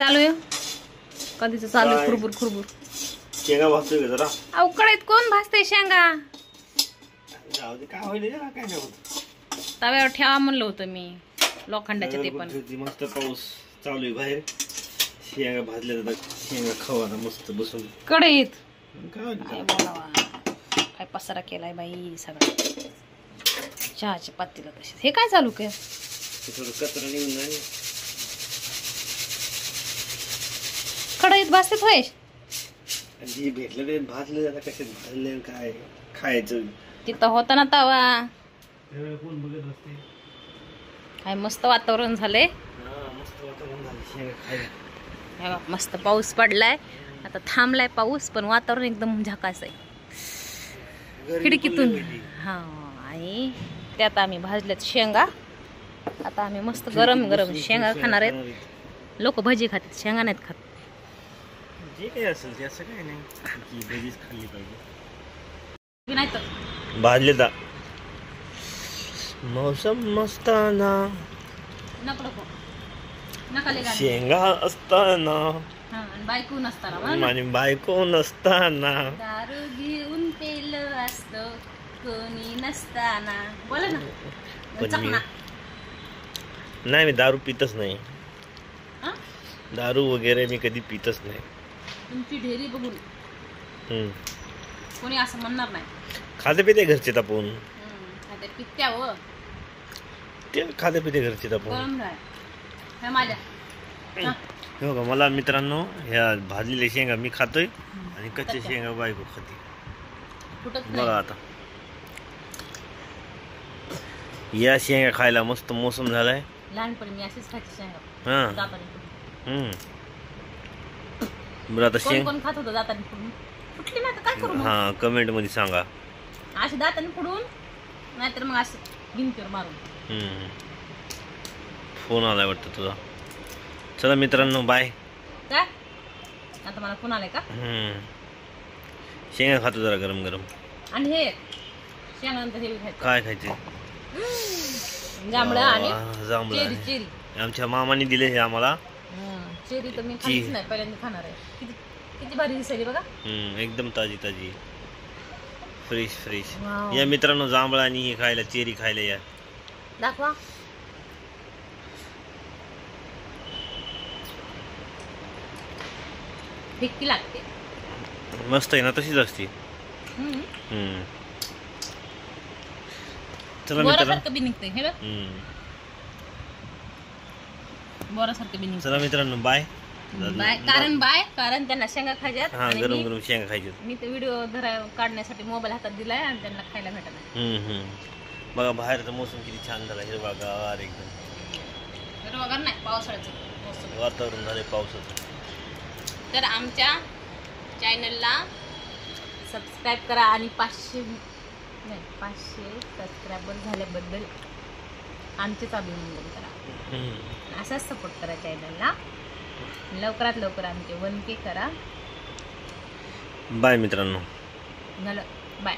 चालू आहे कधीच चालू आहे खुरबुर खुरबुर शेंगा भाजतोय का जरा अवकळीत कोण भाजते शेंगा जाऊ दे काय होईल याला काय नाही होत तव्यावर ठेवा म्हणलं होतं मी लोखंडाचे ते पण मस्त पाऊस चालू आहे बाहेर शेंगा भाजल्या जातात शेंगा खाऊ आता मस्त बसून कढईत काय काय बोलावा काय पसारा केलाय बाई सगळा चहाच्या पातीला तशीच हे काय चालू काय थोडं कचरा निघून जाईल कढईत भाजते होय जी भेटलं ते भाजलं आता कशात भाजले काय खायचं तिथं होता ना तवा कोण बघत असते काय मस्त वातावरण झालंय मस्त वातावरण झालं शेंगा खायला हे बघ, मस्त पाऊस पडलाय आता थांबलाय पाऊस पण वातावरण एकदम झकास आहे खिडकीतून हा आणि त्यात आम्ही भाजल्यात शेंगा आता आम्ही मस्त गरम गरम शेंगा खाणार आहेत लोक भजी खातात शेंगा नाहीत खात जे काही असेल ते असं काय नाही की भजीच खाल्ली पाहिजे नाही तर भाजले तर मौसम मस्ताना नको नको नका लय गाणं. शेंगा असताना हा, आणि बायको नसताना म्हणा ना. आणि बायको नसताना दारू घेऊन पेलं असतं कोणी नसताना बोला ना पण चकना. नाही मी दारू पितच नाही हा? दारू वगैरे मी कधी पितच नाही तुमची ढेरी बघून कोणी असं म्हणणार नाही खाते पिते घरचे तापून आता पित्त्या व ते खाते पिते घरचे तापून गरम राय हे माझ्या हा. हे बघा मला मित्रांनो ह्या भाजलेल्या शेंगा मी खातोय आणि कच्च्या शेंगा बायको खाते फुटत बघा नाही आता या शेंगा खायला मस्त मोसम झालाय लहानपणी मी अशीच खायची शेंगा हा जाताना बरं आता कोण शेंग कोण खात होतं जाताना फुडून फुटली नाही तर काय करू मग? हा कमेंट मध्ये सांगा अशी दाताने फुडून नाहीतर मग अशी गिनतीवर मारून फोन आलाय वाटतं तुझा चला मित्रांनो बाय काय आता मला फोन आलाय का शेंगा खातो जरा गरम गरम आणि हे शेंगानंतर हे खायचं काय खायचे जांभळं आणि जांभळं चेरी आहे. चेरी आमच्या मामाने दिले हे आम्हाला चेरी तर मी खालीच नाही पहिल्यांदा खाणार आहे किती किती भारी दिसली बघा एकदम ताजी ताजी फ्रेश फ्रेश वाव. या मित्रांनो जांभळं आणि हे खायला चेरी खायला या दाखवा फिक्की लागते मस्त आहे ना तशीच असते चला मित्रांनो बोरासारखं बी निघतंय हे बघ बोरासारखं बी निघतं चला मित्रांनो बाय कारण त्यांना शेंगा खायच्यात हा आणि गरम गरम शेंगा खायचे मी तर व्हिडिओ काढण्यासाठी मोबाईल हातात दिलाय आणि त्यांना खायला भेटत नाही बघा बाहेरचा मोसम किती छान झाला हिरवागार एकदम हिरवागार नाही पावसाळ्याचं मोसम. वातावरण झालंय पावसाचं तर आमच्या चॅनलला सबस्क्राईब करा आणि 500 सबस्क्रायबर झाल्याबद्दल आमचेच अभिनंदन करा असाच सपोर्ट करा चॅनलला लवकरात लवकर आमचे 1K करा बाय मित्रांनो झालं बाय